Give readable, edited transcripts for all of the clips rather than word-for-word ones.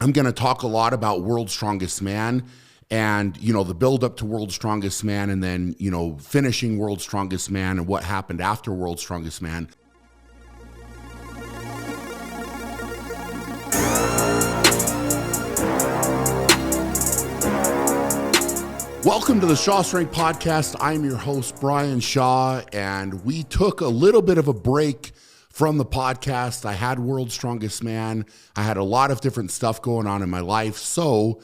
I'm going to talk a lot about World's Strongest Man and, the build up to World's Strongest Man and then, finishing World's Strongest Man and what happened after World's Strongest Man. Welcome to the Shaw Strength Podcast. I'm your host, Brian Shaw, and we took a little bit of a break from the podcast. I had World's Strongest Man. I had a lot of different stuff going on in my life. So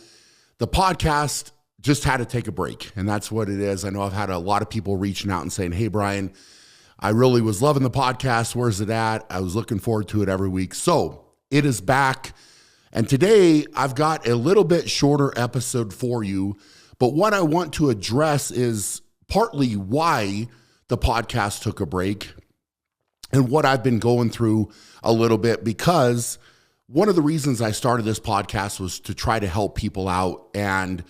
the podcast just had to take a break, and that's what it is. I know I've had a lot of people reaching out and saying, hey, Brian, I really was loving the podcast. Where's it at? I was looking forward to it every week. So it is back. And today I've got a little bit shorter episode for you. But what I want to address is partly why the podcast took a break and what I've been going through a little bit, because one of the reasons I started this podcast was to try to help people out. And,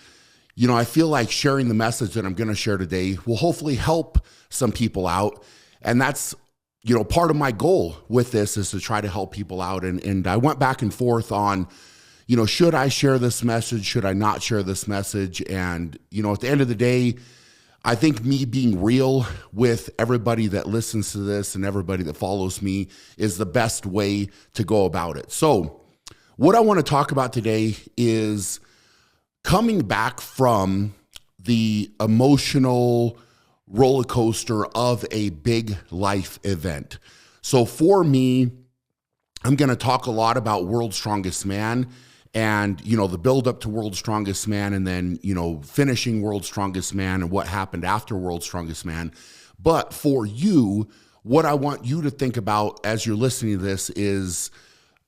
I feel like sharing the message that I'm going to share today will hopefully help some people out. And that's, part of my goal with this is to try to help people out. And I went back and forth on, should I share this message? Should I not share this message? And, at the end of the day, I think me being real with everybody that listens to this and everybody that follows me is the best way to go about it. So what I want to talk about today is coming back from the emotional roller coaster of a big life event. So for me, I'm going to talk a lot about World's Strongest Man and, the build up to World's Strongest Man and then, finishing World's Strongest Man and what happened after World's Strongest Man. But for you, what I want you to think about as you're listening to this is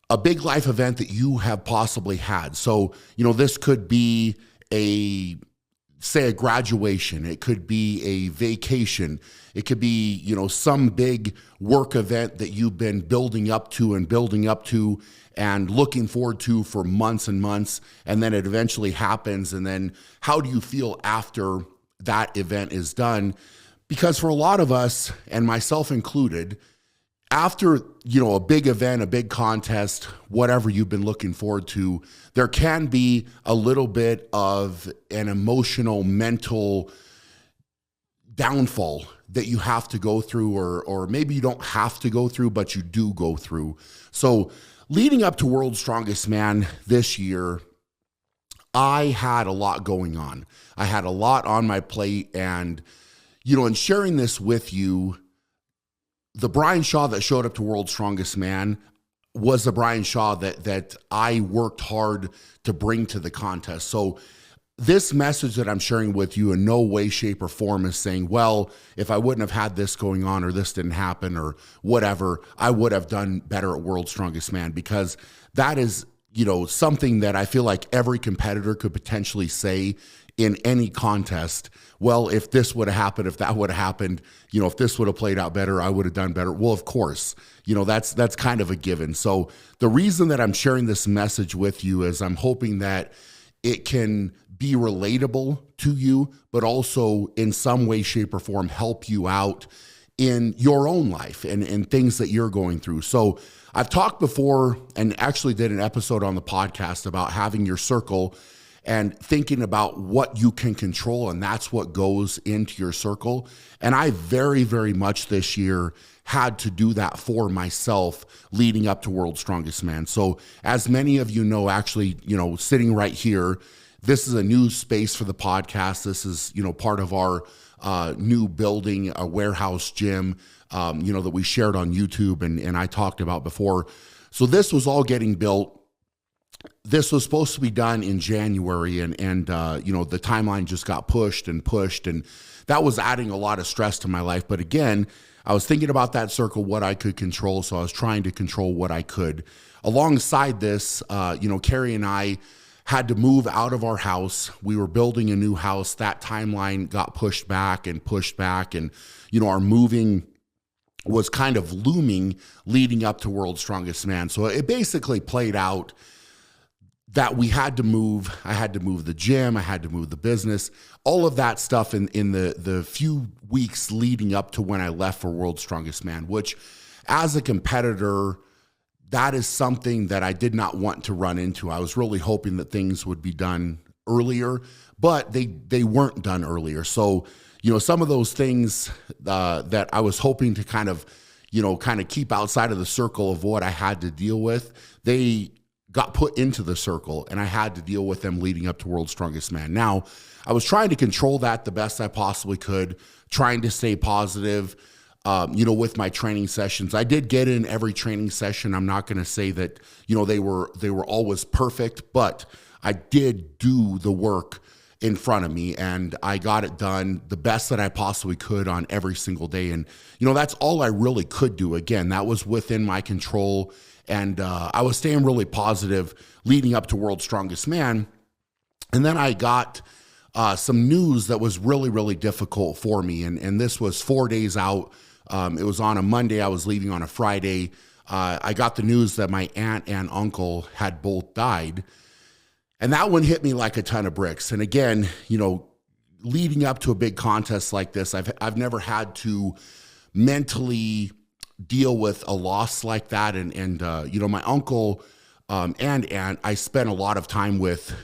a big life event that you have possibly had. So, this could be a graduation. It could be a vacation. It could be, some big work event that you've been building up to and looking forward to for months and months. And then it eventually happens. And then how do you feel after that event is done? Because for a lot of us, and myself included, after, a big event, a big contest, whatever you've been looking forward to, there can be a little bit of an emotional, mental downfall that you have to go through, or maybe you don't have to go through, but you do go through. So leading up to World's Strongest Man this year, I had a lot going on. I had a lot on my plate, and, in sharing this with you, the Brian Shaw that showed up to World's Strongest Man was the Brian Shaw that I worked hard to bring to the contest. So this message that I'm sharing with you in no way, shape, or form is saying, well, if I wouldn't have had this going on or this didn't happen or whatever, I would have done better at World's Strongest Man, because that is, something that I feel like every competitor could potentially say in any contest. Well, if this would have happened, if that would have happened, if this would have played out better, I would have done better. Well, of course, that's kind of a given. So the reason that I'm sharing this message with you is I'm hoping that it can be relatable to you, but also in some way, shape, or form help you out in your own life and things that you're going through. So I've talked before and actually did an episode on the podcast about having your circle and thinking about what you can control, and that's what goes into your circle. And I very, very much this year had to do that for myself leading up to World's Strongest Man. So as many of you know, actually, sitting right here, this is a new space for the podcast. This is, part of our new building, a warehouse gym, that we shared on YouTube and I talked about before. So this was all getting built. This was supposed to be done in January and the timeline just got pushed, and that was adding a lot of stress to my life. But again, I was thinking about that circle, what I could control. So I was trying to control what I could. Alongside this, Carrie and I had to move out of our house. We were building a new house. That timeline got pushed back, and our moving was kind of looming leading up to World's Strongest Man. So it basically played out that we had to move. I had to move the gym. I had to move the business, all of that stuff in the few weeks leading up to when I left for World's Strongest Man, which as a competitor, that is something that I did not want to run into. I was really hoping that things would be done earlier, but they weren't done earlier. So, some of those things that I was hoping to kind of keep outside of the circle of what I had to deal with, they got put into the circle, and I had to deal with them leading up to World's Strongest Man. Now, I was trying to control that the best I possibly could, trying to stay positive, with my training sessions. I did get in every training session. I'm not going to say that, they were always perfect, but I did do the work in front of me, and I got it done the best that I possibly could on every single day. And, that's all I really could do. Again, that was within my control. And I was staying really positive leading up to World's Strongest Man. And then I got some news that was really, really difficult for me. And this was 4 days out. It was on a Monday. I was leaving on a Friday. I got the news that my aunt and uncle had both died. And that one hit me like a ton of bricks. And again, leading up to a big contest like this, I've never had to mentally deal with a loss like that. And my uncle and aunt, I spent a lot of time with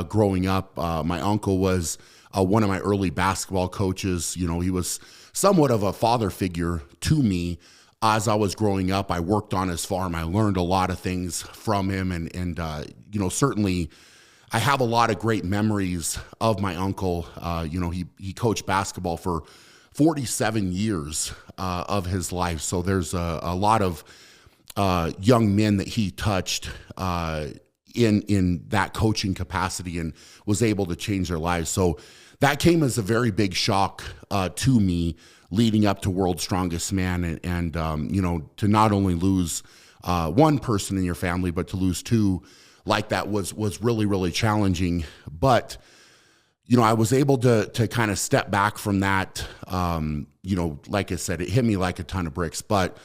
growing up. My uncle was one of my early basketball coaches. He was somewhat of a father figure to me as I was growing up. I worked on his farm. I learned a lot of things from him. And certainly I have a lot of great memories of my uncle. He coached basketball for 47 years of his life. So there's a lot of young men that he touched in that coaching capacity and was able to change their lives. So that came as a very big shock to me leading up to World's Strongest Man. And to not only lose one person in your family, but to lose two like that was really, really challenging. But I was able to kind of step back from that. Like I said, it hit me like a ton of bricks, but,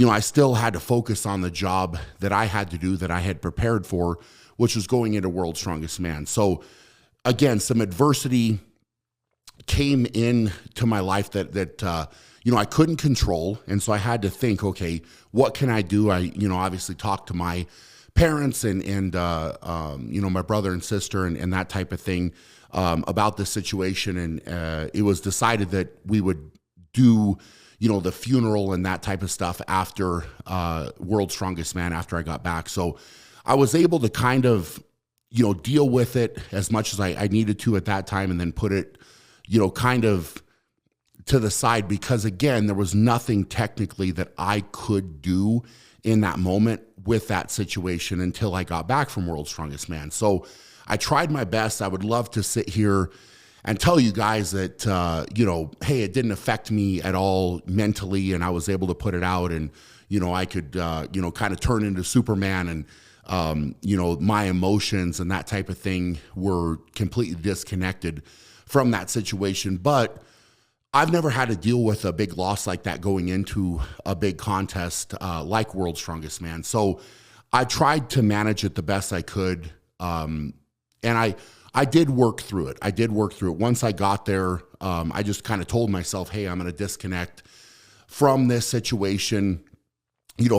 I still had to focus on the job that I had to do, that I had prepared for, which was going into World's Strongest Man. So again, some adversity came into my life that I couldn't control. And so I had to think, okay, what can I do? I, obviously talked to my parents and my brother and sister and that type of thing, about the situation. And it was decided that we would do, the funeral and that type of stuff after World's Strongest Man, after I got back. So I was able to kind of, deal with it as much as I needed to at that time, and then put it, kind of to the side, because again, there was nothing technically that I could do in that moment with that situation until I got back from World's Strongest Man. So I tried my best. I would love to sit here and tell you guys that, hey, it didn't affect me at all mentally, and I was able to put it out, and, I could, kind of turn into Superman, and, my emotions and that type of thing were completely disconnected from that situation. But I've never had to deal with a big loss like that going into a big contest like World's Strongest Man. So I tried to manage it the best I could. And I did work through it. Once I got there, I just kind of told myself, hey, I'm going to disconnect from this situation,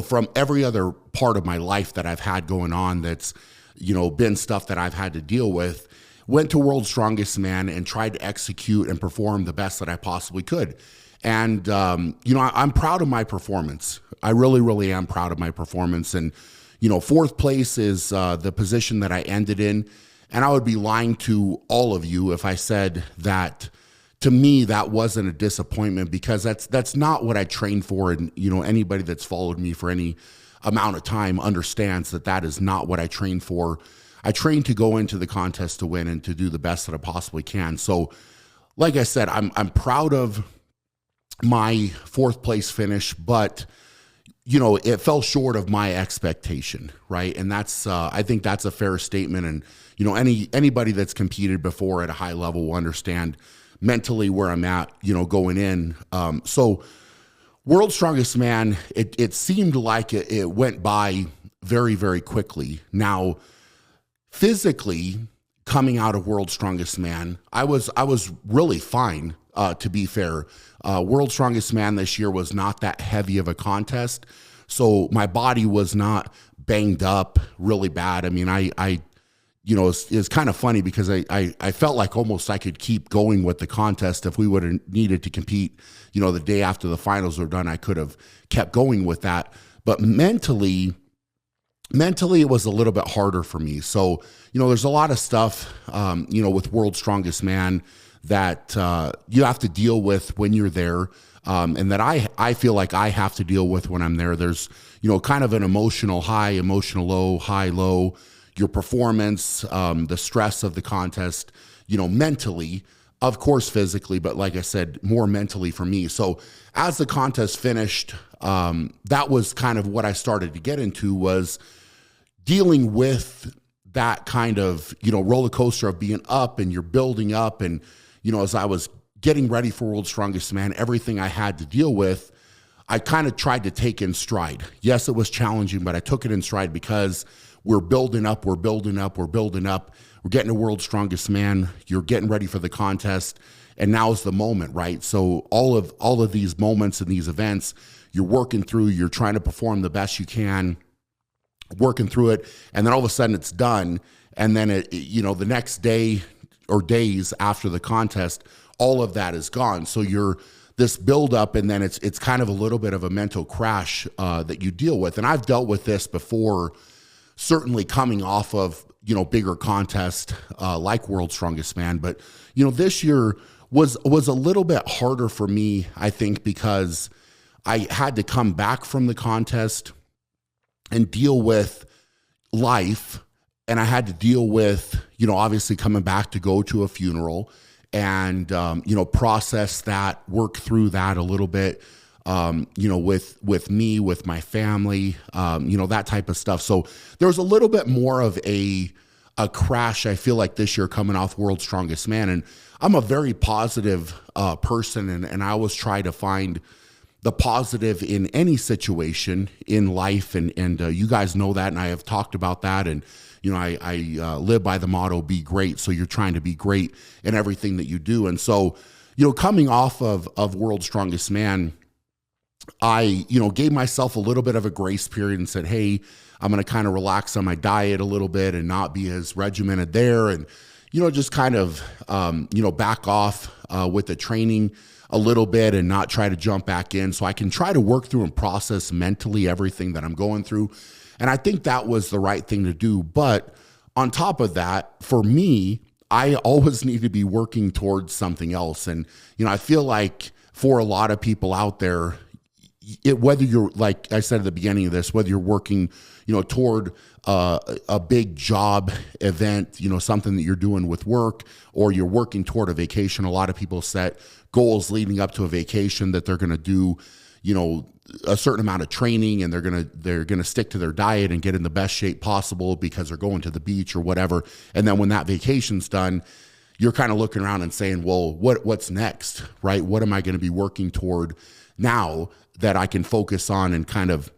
from every other part of my life that I've had going on that's, been stuff that I've had to deal with. Went to World's Strongest Man and tried to execute and perform the best that I possibly could. And, I'm proud of my performance. I really, really am proud of my performance. And, fourth place is the position that I ended in. And I would be lying to all of you if I said that, to me, that wasn't a disappointment, because that's not what I trained for. And, anybody that's followed me for any amount of time understands that is not what I trained for. I trained to go into the contest to win and to do the best that I possibly can. So, like I said, I'm proud of my fourth place finish, but it fell short of my expectation, right? And that's I think that's a fair statement. And anybody that's competed before at a high level will understand mentally where I'm at, going in. So, World's Strongest Man, it seemed like it went by very, very quickly. Now, physically, coming out of World's Strongest Man, I was really fine, to be fair. World's Strongest Man this year was not that heavy of a contest, so my body was not banged up really bad. I mean, I it's kind of funny because I felt like almost I could keep going with the contest. If we would have needed to compete, the day after the finals were done, I could have kept going with that. But mentally, it was a little bit harder for me. So, there's a lot of stuff, with World's Strongest Man that you have to deal with when you're there, and that I feel like I have to deal with when I'm there. There's, kind of an emotional high, emotional low, high, low, your performance, the stress of the contest, mentally, of course, physically, but like I said, more mentally for me. So as the contest finished, that was kind of what I started to get into, was dealing with that kind of, roller coaster of being up and you're building up. And, as I was getting ready for World's Strongest Man, everything I had to deal with, I kind of tried to take in stride. Yes, it was challenging, but I took it in stride because we're building up, we're building up, we're building up. We're getting to World's Strongest Man. You're getting ready for the contest. And now's the moment, right? So all of these moments and these events, you're working through, you're trying to perform the best you can, working through it. And then all of a sudden it's done. And then, the next day or days after the contest, all of that is gone. So you're this buildup, and then it's kind of a little bit of a mental crash that you deal with. And I've dealt with this before, certainly coming off of, bigger contest like World's Strongest Man. But, this year was a little bit harder for me, I think, because I had to come back from the contest and deal with life. And I had to deal with, obviously coming back to go to a funeral and, process that, work through that a little bit, with me, with my family, that type of stuff. So there was a little bit more of a crash, I feel like, this year coming off World's Strongest Man. And I'm a very positive person, and I always try to find the positive in any situation in life. And you guys know that, and I have talked about that. And, I live by the motto, be great. So you're trying to be great in everything that you do. And so, coming off of World's Strongest Man, I, gave myself a little bit of a grace period and said, hey, I'm going to kind of relax on my diet a little bit and not be as regimented there. And, just kind of, back off with the training a little bit and not try to jump back in, so I can try to work through and process mentally everything that I'm going through. And I think that was the right thing to do. But on top of that, for me, I always need to be working towards something else. And, I feel like for a lot of people out there, whether you're, like I said at the beginning of this, whether you're working, toward a big job event, something that you're doing with work, or you're working toward a vacation. A lot of people set goals leading up to a vacation that they're going to do, a certain amount of training, and they're going to stick to their diet and get in the best shape possible because they're going to the beach or whatever. And then when that vacation's done, you're kind of looking around and saying, well, what's next, right? What am I going to be working toward now that I can focus on and kind of,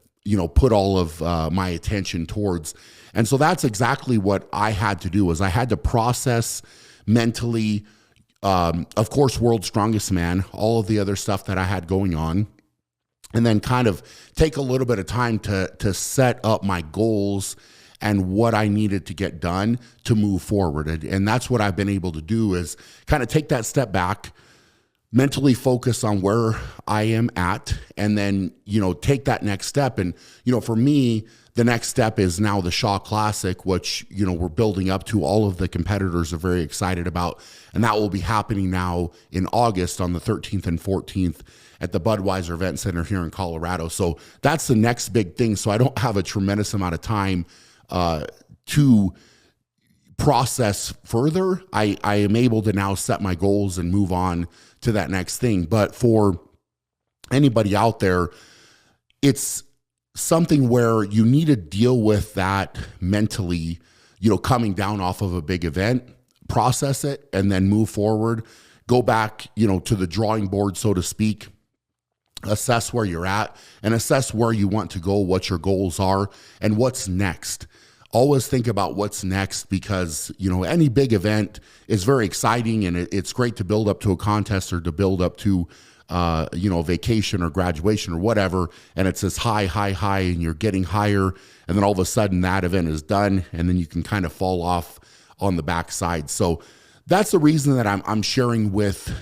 put all of my attention towards? And so that's exactly what I had to do, was I had to process mentally, of course, World's Strongest Man, all of the other stuff that I had going on, and then kind of take a little bit of time to set up my goals and what I needed to get done to move forward. And that's what I've been able to do, is kind of take that step back, mentally focus on where I am at, and then, take that next step. And, for me, the next step is now the Shaw Classic, which, we're building up to. All of the competitors are very excited about, and that will be happening now in August on the 13th and 14th at the Budweiser Event Center here in Colorado. So that's the next big thing. So I don't have a tremendous amount of time to process further. I am able to now set my goals and move on to that next thing. But for anybody out there, it's something where you need to deal with that mentally, coming down off of a big event, process it, and then move forward, go back, to the drawing board, so to speak, assess where you're at and assess where you want to go, what your goals are, and what's next. Always think about what's next, because, any big event is very exciting, and it's great to build up to a contest or to build up to vacation or graduation or whatever, and it's this high, high, high, and you're getting higher, and then all of a sudden that event is done, and then you can kind of fall off on the backside. So that's the reason that I'm sharing with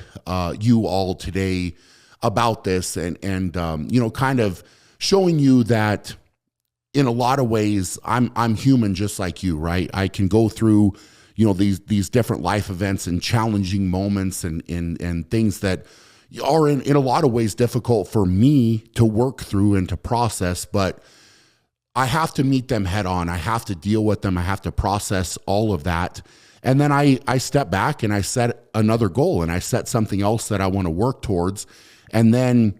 you all today about this, and kind of showing you that in a lot of ways I'm human just like you, right? I can go through these different life events and challenging moments and things that are in a lot of ways difficult for me to work through and to process, but I have to meet them head on. I have to deal with them. I have to process all of that. And then I step back and I set another goal, and I set something else that I want to work towards. And then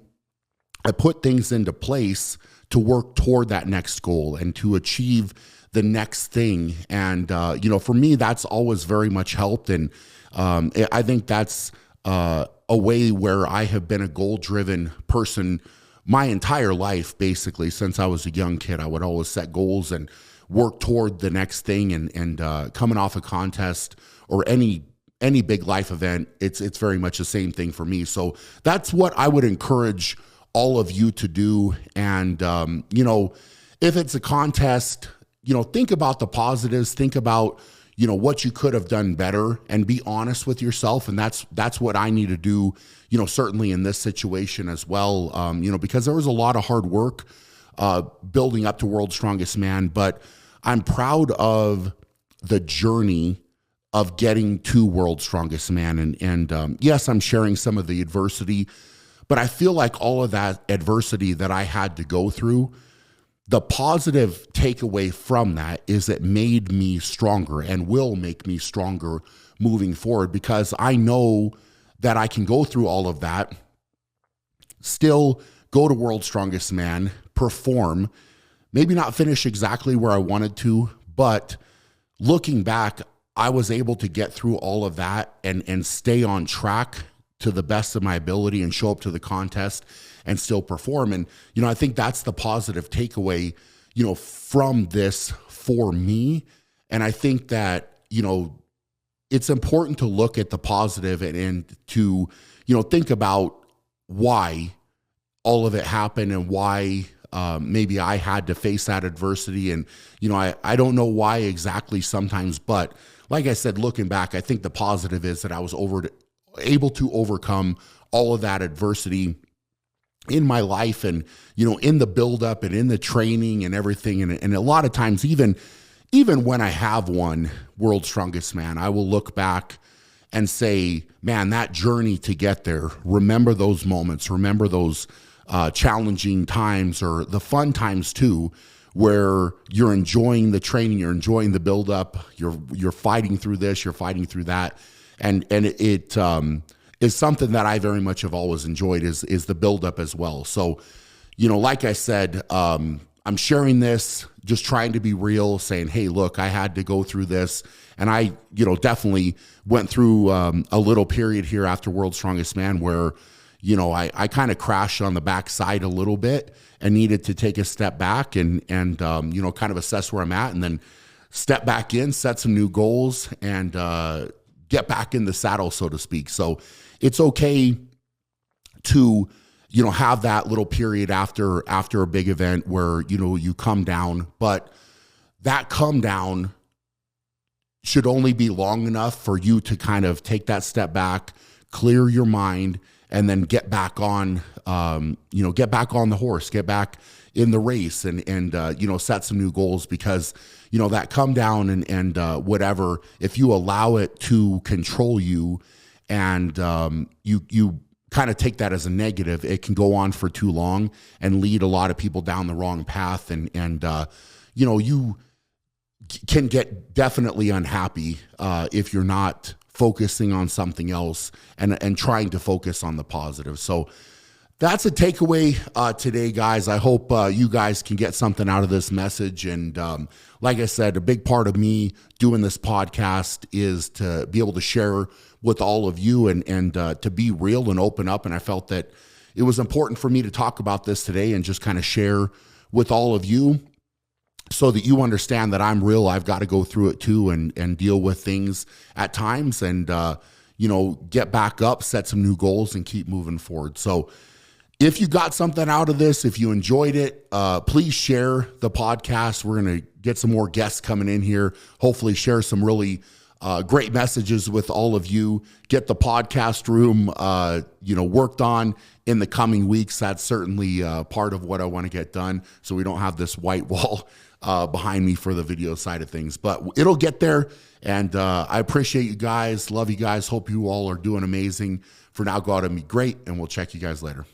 I put things into place to work toward that next goal and to achieve the next thing. And, for me, that's always very much helped. And I think that's a way where I have been a goal-driven person my entire life, basically. Since I was a young kid, I would always set goals and work toward the next thing. And coming off a contest or any big life event, it's very much the same thing for me. So that's what I would encourage all of you to do. And, if it's a contest, think about the positives, think about what you could have done better, and be honest with yourself. And that's what I need to do, certainly in this situation as well, because there was a lot of hard work building up to World's Strongest Man, but I'm proud of the journey of getting to World's Strongest Man. And yes, I'm sharing some of the adversity, but I feel like all of that adversity that I had to go through, the positive takeaway from that is it made me stronger and will make me stronger moving forward, because I know that I can go through all of that, still go to World's Strongest Man, perform, maybe not finish exactly where I wanted to, but looking back, I was able to get through all of that and stay on track to the best of my ability and show up to the contest and still perform. And, I think that's the positive takeaway, from this for me. And I think that, it's important to look at the positive and to, think about why all of it happened and why maybe I had to face that adversity. And, I don't know why exactly sometimes, but like I said, looking back, I think the positive is that I was able to overcome all of that adversity in my life, and in the buildup and in the training and everything. And a lot of times, even when I have won World's Strongest Man, I will look back and say, man, that journey to get there, remember those moments, remember those challenging times, or the fun times too, where you're enjoying the training, you're enjoying the buildup, you're fighting through this, you're fighting through that. And it is something that I very much have always enjoyed is the buildup as well. So, like I said, I'm sharing this, just trying to be real, saying, hey, look, I had to go through this. And I, definitely went through a little period here after World's Strongest Man where, I kind of crashed on the backside a little bit and needed to take a step back and kind of assess where I'm at, and then step back in, set some new goals, and get back in the saddle, so to speak. So it's okay to, have that little period after a big event where, you come down, but that come down should only be long enough for you to kind of take that step back, clear your mind, and then get back on, get back on the horse, get back in the race, and set some new goals, because, that come down and whatever, if you allow it to control you and you kind of take that as a negative, it can go on for too long and lead a lot of people down the wrong path. And you can get definitely unhappy if you're not focusing on something else and trying to focus on the positive. So that's a takeaway today, guys. I hope you guys can get something out of this message. And like I said, a big part of me doing this podcast is to be able to share with all of you and to be real and open up. And I felt that it was important for me to talk about this today and just kind of share with all of you so that you understand that I'm real. I've got to go through it too and deal with things at times. And, get back up, set some new goals, and keep moving forward. So if you got something out of this, if you enjoyed it, please share the podcast. We're going to get some more guests coming in here, hopefully share some really great messages with all of you. Get the podcast room, worked on in the coming weeks. That's certainly part of what I want to get done, so we don't have this white wall behind me for the video side of things. But it'll get there, and I appreciate you guys. Love you guys. Hope you all are doing amazing. For now, go out and be great, and we'll check you guys later.